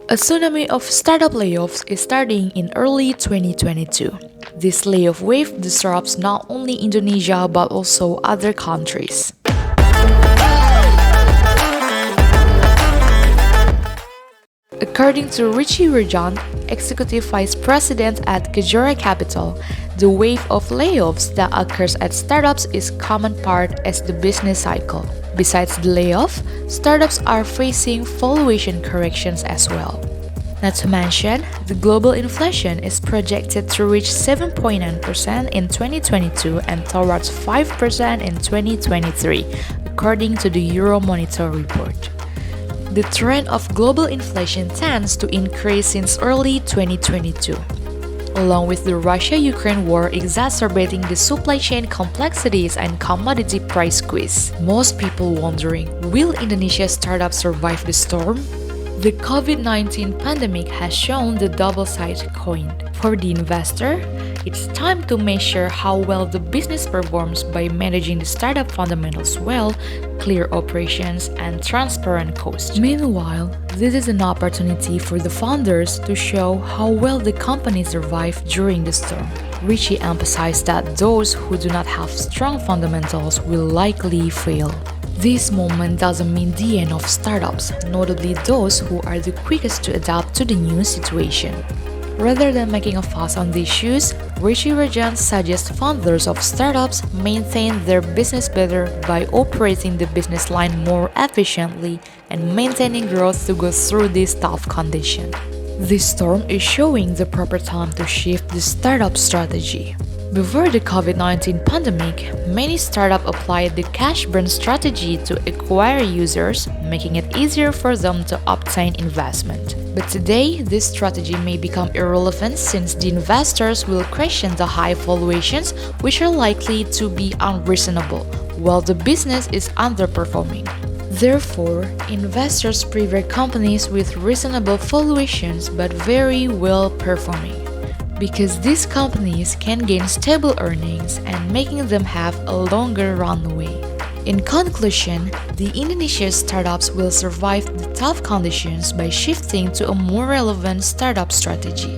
A tsunami of startup layoffs is starting in early 2022. This layoff wave disrupts not only Indonesia but also other countries. According to Richie Rajan, Executive Vice President at Kejora Capital, the wave of layoffs that occurs at startups is common part as the business cycle. Besides the layoff, startups are facing valuation corrections as well. Not to mention, the global inflation is projected to reach 7.9% in 2022 and towards 5% in 2023, according to the Euromonitor report. The trend of global inflation tends to increase since early 2022, along with the Russia-Ukraine war exacerbating the supply chain complexities and commodity price squeeze. Most people wondering, will Indonesia startups survive the storm? The COVID-19 pandemic has shown the double-sided coin. For the investor, it's time to measure how well the business performs by managing the startup fundamentals well, clear operations, and transparent costs. Meanwhile, this is an opportunity for the founders to show how well the company survived during the storm. Richie emphasized that those who do not have strong fundamentals will likely fail. This moment doesn't mean the end of startups, notably those who are the quickest to adapt to the new situation. Rather than making a fuss on these issues, Richie Rajan suggests founders of startups maintain their business better by operating the business line more efficiently and maintaining growth to go through this tough condition. This storm is showing the proper time to shift the startup strategy. Before the COVID-19 pandemic, many startups applied the cash burn strategy to acquire users, making it easier for them to obtain investment. But today, this strategy may become irrelevant since the investors will question the high valuations, which are likely to be unreasonable, while the business is underperforming. Therefore, investors prefer companies with reasonable valuations but very well performing, because these companies can gain stable earnings and making them have a longer runway. In conclusion, the Indonesian startups will survive the tough conditions by shifting to a more relevant startup strategy.